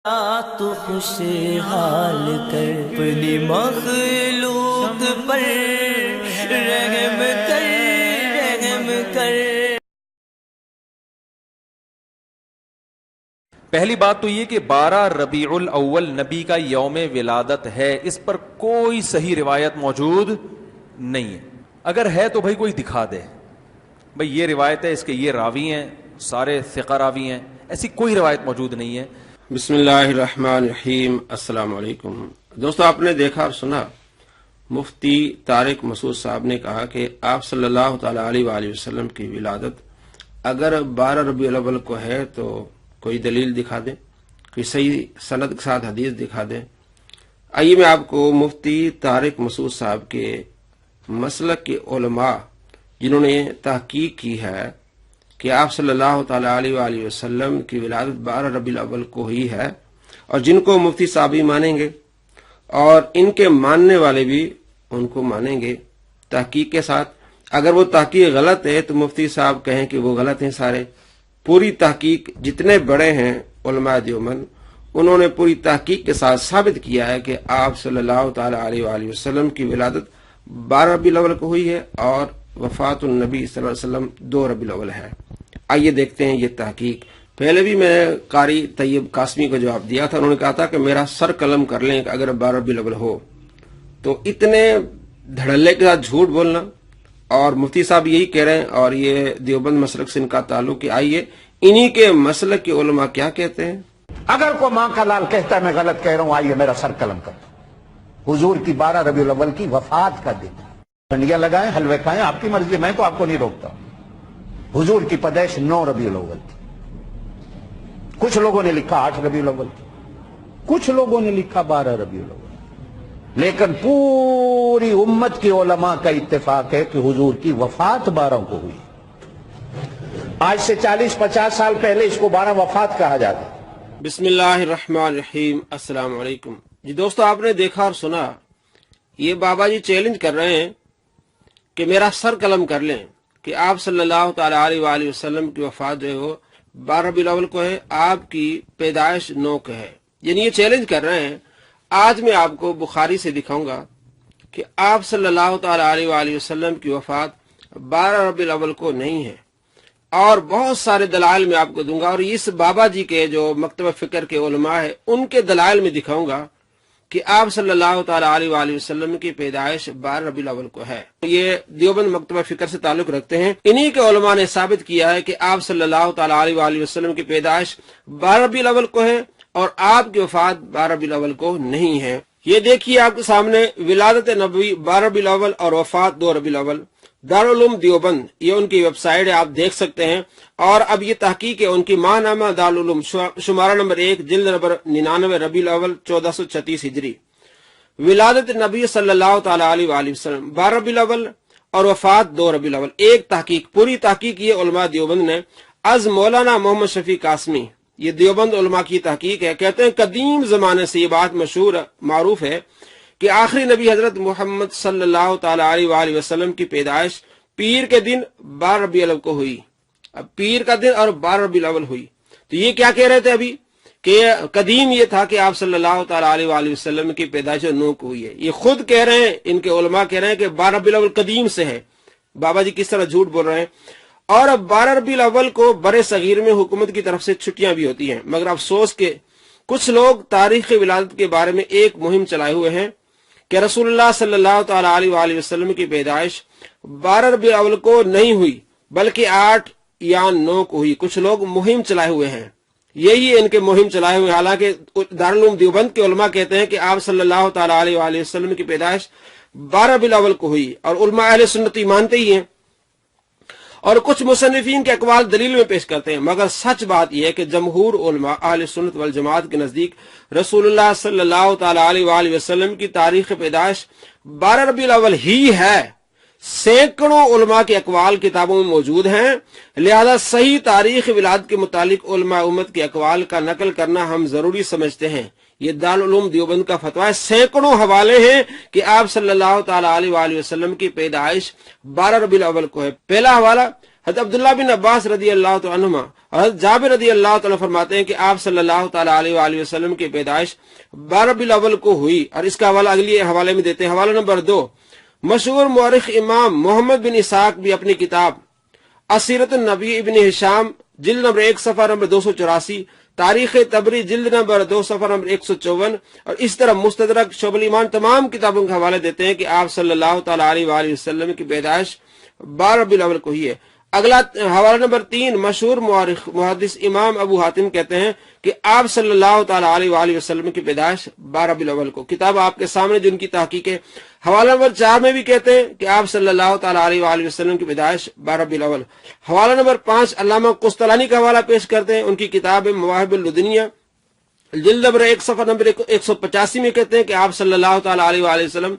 تو خوشحال کر اپنی مخلوق پر رحم کر رحم کر۔ پہلی بات تو یہ کہ 12 ربیع الاول نبی کا یوم ولادت ہے، اس پر کوئی صحیح روایت موجود نہیں ہے۔ اگر ہے تو بھائی کوئی دکھا دے، بھائی یہ روایت ہے، اس کے یہ راوی ہیں، سارے ثقہ راوی ہیں، ایسی کوئی روایت موجود نہیں ہے۔ بسم اللہ الرحمن الرحیم۔ السلام علیکم دوستو، آپ نے دیکھا اور سنا مفتی طارق مسعود صاحب نے کہا کہ آپ صلی اللہ تعالی علیہ وآلہ وسلم کی ولادت اگر 12 ربیع الاول کو ہے تو کوئی دلیل دکھا دیں، کوئی صحیح سند کے ساتھ حدیث دکھا دیں۔ آئیے میں آپ کو مفتی طارق مسعود صاحب کے مسلک کے علماء جنہوں نے تحقیق کی ہے کہ آپ صلی اللہ تعالی علیہ وآلہ وسلم کی ولادت 12 ربیع الاول کو ہی ہے، اور جن کو مفتی صاحب ہی مانیں گے اور ان کے ماننے والے بھی ان کو مانیں گے تحقیق کے ساتھ۔ اگر وہ تحقیق غلط ہے تو مفتی صاحب کہیں کہ وہ غلط ہیں سارے۔ پوری تحقیق جتنے بڑے ہیں علماء دیوبند، انہوں نے پوری تحقیق کے ساتھ ثابت کیا ہے کہ آپ صلی اللہ تعالی علیہ وآلہ وسلم کی ولادت 12 ربیع الاول کو ہوئی ہے اور وفات النبی صلی اللہ علیہ وسلم 2 ربیع الاول ہے۔ آئیے دیکھتے ہیں یہ تحقیق۔ پہلے بھی میں نے قاری طیب قاسمی کو جواب دیا تھا، انہوں نے کہا تھا کہ میرا سر قلم کر لیں کہ اگر 12 ربیع الاول ہو، تو اتنے دھڑلے کے ساتھ جھوٹ بولنا، اور مفتی صاحب یہی کہہ رہے ہیں اور یہ دیوبند مسلک سے ان کا تعلق ہے۔ آئیے انہی کے مسلک کے علماء کیا کہتے ہیں۔ اگر کوئی ماں کا لال کہتا ہے میں غلط کہہ رہا ہوں، آئیے میرا سر قلم کر دو۔ حضور کی 12 ربیع الاول کی وفات کا دن، ٹھنڈیاں لگائیں، حلوے کھائیں، آپ کی مرضی، میں تو آپ کو نہیں روکتا۔ حضور کی پیدائش 9 ربیع الاول تھی۔ کچھ لوگوں نے لکھا 8 ربیع الاول تھی، کچھ لوگوں نے لکھا 12 ربیع الاول، لیکن پوری امت کی علماء کا اتفاق ہے کہ حضور کی وفات 12 کو ہوئی۔ آج سے 40-50 سال پہلے اس کو 12 وفات کہا جاتا ہے۔ بسم اللہ الرحمن الرحیم۔ السلام علیکم جی دوستو، آپ نے دیکھا اور سنا یہ بابا جی چیلنج کر رہے ہیں کہ میرا سر قلم کر لیں کہ آپ صلی اللہ تعالی علیہ وآلہ وسلم کی وفات جو ہے وہ 12 ربیع الاول کو ہے، آپ کی پیدائش 9 کو ہے، یعنی یہ چیلنج کر رہے ہیں۔ آج میں آپ کو بخاری سے دکھاؤں گا کہ آپ صلی اللہ تعالی علیہ وآلہ وسلم کی وفات 12 ربیع الاول کو نہیں ہے، اور بہت سارے دلائل میں آپ کو دوں گا، اور اس بابا جی کے جو مکتبہ فکر کے علماء ہیں ان کے دلائل میں دکھاؤں گا کہ آپ صلی اللہ تعالی علیہ وآلہ وسلم کی پیدائش 12 ربیع الاول کو ہے۔ یہ دیوبند مکتبہ فکر سے تعلق رکھتے ہیں، انہی کے علماء نے ثابت کیا ہے کہ آپ صلی اللہ تعالی علیہ وآلہ وسلم کی پیدائش 12 ربیع الاول کو ہے اور آپ کی وفات 12 ربیع الاول کو نہیں ہے۔ یہ دیکھیے آپ کے سامنے ولادت نبوی 12 ربیع الاول اور وفات 2 ربیع الاول، دارالعلوم دیوبند، یہ ان کی ویب سائٹ ہے، آپ دیکھ سکتے ہیں۔ اور اب یہ تحقیق ہے ان کی، ماہنامہ دارالعلوم، شمارہ نمبر 1، جلد نمبر 99، ربیع الاول 1436 ہجری۔ ولادت نبی صلی اللہ تعالی علیہ وآلہ وسلم 12 ربیع الاول اور وفات 2 ربیع الاول۔ ایک تحقیق، پوری تحقیق یہ علماء دیوبند نے، از مولانا محمد شفیع قاسمی، یہ دیوبند علماء کی تحقیق ہے۔ کہتے ہیں قدیم زمانے سے یہ بات مشہور معروف ہے کہ آخری نبی حضرت محمد صلی اللہ تعالی علیہ وآلہ وسلم کی پیدائش پیر کے دن 12 ربیع الاول کو ہوئی۔ اب پیر کا دن اور 12 ربیع الاول ہوئی، تو یہ کیا کہہ رہے تھے ابھی کہ قدیم یہ تھا کہ آپ صلی اللہ تعالی علیہ وآلہ وسلم کی پیدائش 9 کو ہوئی ہے۔ یہ خود کہہ رہے ہیں، ان کے علماء کہہ رہے ہیں کہ 12 ربیع الاول قدیم سے ہے۔ بابا جی کس طرح جھوٹ بول رہے ہیں۔ اور اب 12 ربیع الاول کو برے صغیر میں حکومت کی طرف سے چھٹیاں بھی ہوتی ہیں، مگر افسوس کہ کچھ لوگ تاریخ ولادت کے بارے میں ایک مہم چلائے ہوئے ہیں کہ رسول اللہ صلی اللہ تعالی علیہ وآلہ وسلم کی پیدائش 12 ربیع الاول کو نہیں ہوئی بلکہ 8 یا 9 کو ہوئی۔ کچھ لوگ مہم چلائے ہوئے ہیں، یہی ان کے مہم چلائے ہوئے، حالانکہ دارالعلوم دیوبند کے علماء کہتے ہیں کہ آپ صلی اللہ تعالی علیہ وآلہ وسلم کی پیدائش 12 ربیع الاول کو ہوئی، اور علماء اہل سنت مانتے ہی ہیں، اور کچھ مصنفین کے اقوال دلیل میں پیش کرتے ہیں۔ مگر سچ بات یہ ہے کہ جمہور علماء اہل سنت والجماعت کے نزدیک رسول اللہ صلی اللہ تعالی علیہ وآلہ وسلم کی تاریخ پیدائش 12 ربیع الاول ہی ہے۔ سینکڑوں علماء کے اقوال کتابوں میں موجود ہیں، لہذا صحیح تاریخ ولادت کے متعلق علماء امت کے اقوال کا نقل کرنا ہم ضروری سمجھتے ہیں۔ یہ دارالعلوم دیوبند کا فتویٰ ہے، سینکڑوں حوالے ہیں کہ آپ صلی اللہ تعالی علیہ وآلہ وسلم کی پیدائش 12 ربیع الاول کو ہے۔ پہلا حوالہ حضرت عبداللہ بن عباس رضی اللہ تعالیٰ عنہما اور حضرت جابر رضی اللہ تعالیٰ فرماتے ہیں کہ آپ صلی اللہ تعالیٰ علیہ وآلہ وسلم کی پیدائش 12 ربیع الاول کو ہوئی، اور اس کا حوالہ اگلی حوالے میں دیتے ہیں۔ حوالہ نمبر 2، مشہور مورخ امام محمد بن اسحاق بھی اپنی کتاب اسیرۃ النبی ابن ہشام جلد نمبر 1 صفحہ نمبر 284، تاریخ طبری جلد نمبر 2 صفحہ نمبر 154، اور اس طرح مستدرک شعب الایمان تمام کتابوں کے حوالے دیتے ہیں کہ آپ صلی اللہ تعالیٰ علیہ وآلہ وسلم کی پیدائش 12 ربیع الاول کو ہوئی ہے۔ اگلا حوالہ نمبر 3، مشہور مورخ محدث امام ابو حاتم کہتے ہیں کہ آپ صلی اللہ تعالیٰ علیہ وآلہ وسلم کی پیدائش 12 ربیع الاول کو، کتاب آپ کے سامنے جن کی تحقیق ہے۔ حوالہ نمبر 4 میں بھی کہتے ہیں کہ آپ صلی اللہ تعالیٰ علیہ وآلہ وسلم کی پیدائش 12 ربیع الاول۔ حوالہ نمبر 5 علامہ قسطلانی کا حوالہ پیش کرتے ہیں، ان کی کتاب مواہب اللدنیہ جلد نمبر 1 صفحہ نمبر 185 میں کہتے ہیں کہ آپ صلی اللہ تعالیٰ علیہ وآلہ وسلم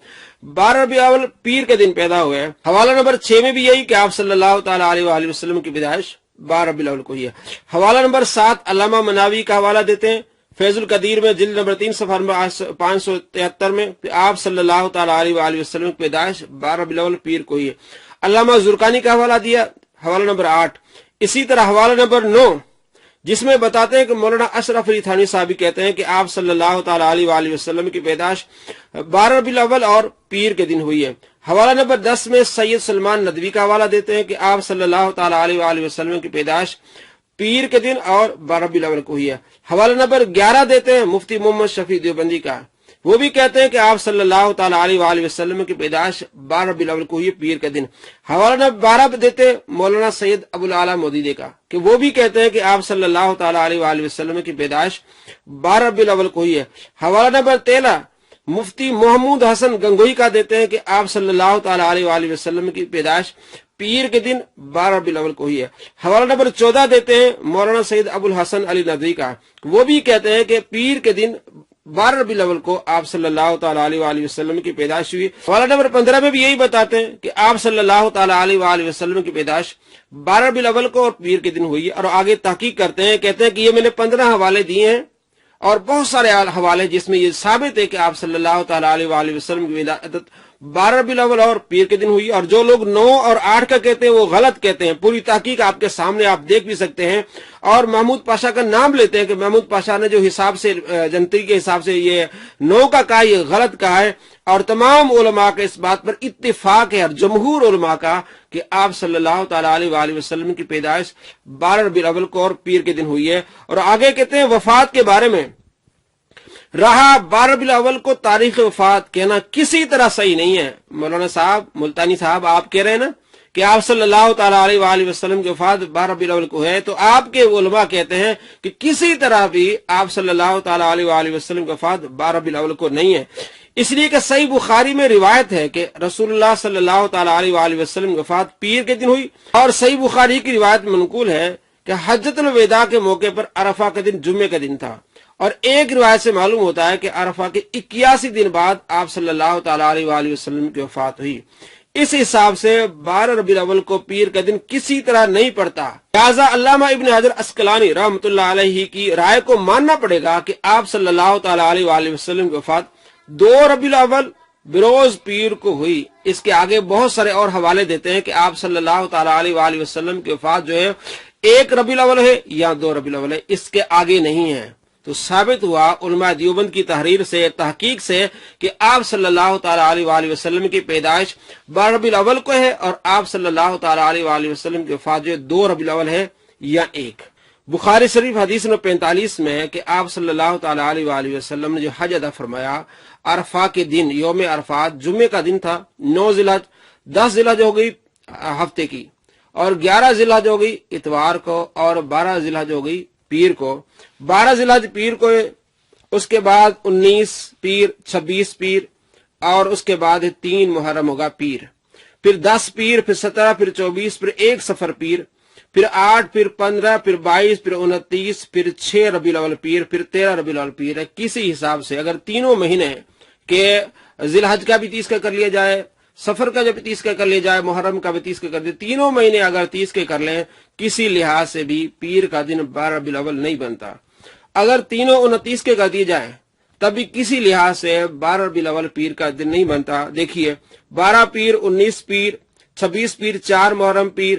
12 ربیع الاول پیر کے دن پیدا ہوئے ہیں۔ حوالہ نمبر 6 میں بھی یہی کہ آپ صلی اللہ تعالیٰ علیہ وآلہ وسلم کی پیدائش 12 ربیع الاول کو ہی ہے۔ حوالہ نمبر 7 علامہ مناوی کا حوالہ دیتے ہیں، فیض القدیر میں جلد نمبر 3 صفحہ نمبر 573 میں کہ آپ صلی اللہ تعالیٰ علیہ وآلہ وسلم کی پیدائش 12 ربیع الاول پیر کو ہی ہے۔ علامہ زرقانی کا حوالہ دیا حوالہ نمبر 8۔ اسی طرح حوالہ نمبر 9 جس میں بتاتے ہیں کہ مولانا اشرف علی تھانوی صاحب کہتے ہیں کہ آپ صلی اللہ تعالیٰ علیہ وآلہ وسلم کی پیدائش 12 ربیع الاول اور پیر کے دن ہوئی ہے۔ حوالہ نمبر 10 میں سید سلمان ندوی کا حوالہ دیتے ہیں کہ آپ صلی اللہ تعالیٰ علیہ وآلہ وسلم کی پیدائش پیر کے دن اور 12 ربیع الاول کو ہوئی ہے۔ حوالہ نمبر 11 دیتے ہیں مفتی محمد شفیع دیوبندی کا، وہ بھی کہتے ہیں کہ آپ صلی اللہ تعالیٰ علیہ وآلہ وسلم کی پیدائش 12 ربیع الاول کو ہوئی پیر کے دن۔ حوالہ نمبر 12 دیتے ہیں مولانا سید ابو الاعلی مودودی کا، کہ وہ بھی کہتے ہیں کہ آپ صلی اللہ تعالیٰ علیہ وآلہ وسلم کی پیدائش 12 ربیع الاول کو ہوئی ہے۔ حوالہ نمبر 13 مفتی محمود حسن گنگوئی کا دیتے ہیں کہ آپ صلی اللہ تعالیٰ علیہ وآلہ وسلم کی پیدائش پیر کے دن 12 ربیع الاول کو ہوئی ہے۔ حوالہ نمبر 14 دیتے ہیں مولانا سید ابو الحسن علی ندوی کا، وہ بھی کہتے ہیں کہ پیر کے دن 12 ربیع الاول کو آپ صلی اللہ تعالیٰ علیہ وآلہ وسلم کی پیدائش ہوئی۔ حوالہ نمبر 15 میں بھی یہی بتاتے ہیں کہ آپ صلی اللہ تعالیٰ علیہ وآلہ وسلم کی پیدائش 12 ربیع الاول کو اور پیر کے دن ہوئی ہے، اور آگے تحقیق کرتے ہیں، کہتے ہیں کہ یہ میں نے 15 حوالے دیے ہیں اور بہت سارے حوالے جس میں یہ ثابت ہے کہ آپ صلی اللہ تعالیٰ علیہ وآلہ وسلم کی ولادت 12 ربیع الاول اور پیر کے دن ہوئی، اور جو لوگ 9 اور 8 کا کہتے ہیں وہ غلط کہتے ہیں۔ پوری تحقیق آپ کے سامنے آپ دیکھ بھی سکتے ہیں، اور محمود پاشا کا نام لیتے ہیں کہ محمود پاشا نے جو حساب سے جنتری کے حساب سے یہ 9 کا کہا، یہ غلط کہا ہے، اور تمام علماء کا اس بات پر اتفاق ہے، اور جمہور علماء کا، کہ آپ صلی اللہ تعالیٰ علیہ وآلہ وسلم کی پیدائش 12 ربیع الاول کو اور پیر کے دن ہوئی ہے۔ اور آگے کہتے ہیں وفات کے بارے میں، رہا 12 ربیع الاول کو تاریخ وفات کہنا کسی طرح صحیح نہیں ہے۔ مولانا صاحب ملتانی صاحب آپ کہہ رہے ہیں نا کہ آپ صلی اللہ تعالیٰ علیہ وآلہ وسلم کی وفات 12 ربیع الاول کو ہے، تو آپ کے علماء کہتے ہیں کہ کسی طرح بھی آپ صلی اللہ تعالیٰ علیہ وآلہ وسلم کی وفات 12 ربیع الاول کو نہیں ہے، اس لیے کہ صحیح بخاری میں روایت ہے کہ رسول اللہ صلی اللہ تعالیٰ علیہ وآلہ وسلم کی وفات پیر کے دن ہوئی، اور صحیح بخاری کی روایت میں منقول ہے کہ حجۃ الوداع کے موقع پر عرفہ کا دن جمعے کا دن تھا، اور ایک روایت سے معلوم ہوتا ہے کہ عرفہ کے 81 دن بعد آپ صلی اللہ تعالیٰ علیہ وآلہ وسلم کی وفات ہوئی۔ اس حساب سے 12 ربیع الاول کو پیر کا دن کسی طرح نہیں پڑتا، لہذا علامہ ابن حجر عسقلانی رحمۃ اللہ علیہ کی رائے کو ماننا پڑے گا کہ آپ صلی اللہ تعالیٰ علیہ وآلہ وسلم کی وفات 2 ربیع الاول بروز پیر کو ہوئی۔ اس کے آگے بہت سارے اور حوالے دیتے ہیں کہ آپ صلی اللہ تعالیٰ علیہ وآلہ وسلم کی وفات جو ہے 1 ربیع الاول ہے یا 2 ربیع الاول ہے، اس کے آگے نہیں ہے۔ تو ثابت ہوا علماء دیوبند کی تحریر سے، تحقیق سے، کہ آپ صلی اللہ تعالیٰ علیہ وآلہ وسلم کی پیدائش 12 ربیع الاول کو ہے، اور آپ صلی اللہ تعالیٰ علیہ وآلہ وسلم کی وفات جو 2 ربیع الاول ہے یا 1۔ بخاری شریف حدیث نمبر 45 میں ہے کہ آپ صلی اللہ تعالیٰ علیہ وآلہ وسلم نے جو حج ادا فرمایا عرفہ کے دن، یوم عرفات جمعے کا دن تھا، 9 ذی الحج، 10 ذی الحج ہو گئی ہفتے کی، اور 11 ذی الحج ہو گئی اتوار کو، اور 12 ذی الحج ہو گئی پیر کو۔ 12 ذی الحج پیر کو، اس کے بعد 19 پیر، 26 پیر، اور اس کے بعد 3 محرم ہوگا پیر، پھر 10 پیر، پھر 17، پھر 24، پھر 1 سفر پیر، پھر 8، پھر 15، پھر 22، پھر 29، پھر 6 ربیع الاول پیر، پھر 13 ربیع الاول پیر ہے۔ کسی حساب سے اگر تینوں مہینے کے ذی الحج کا بھی 30 کا کر لیا جائے، سفر کا جب 30 کا کر لیا جائے، محرم کا بھی 30 کا کر دیا، تینوں مہینے اگر 30 کے کر لیں، کسی لحاظ سے بھی پیر کا دن 12 ربیع الاول نہیں بنتا۔ اگر تینوں 29 کے کر دیے جائیں تب بھی کسی لحاظ سے 12 ربیع الاول پیر کا دن نہیں بنتا۔ دیکھیے 12 پیر، 19 پیر، 26 پیر، 4 محرم پیر،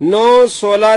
9, 16,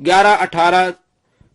11, 18,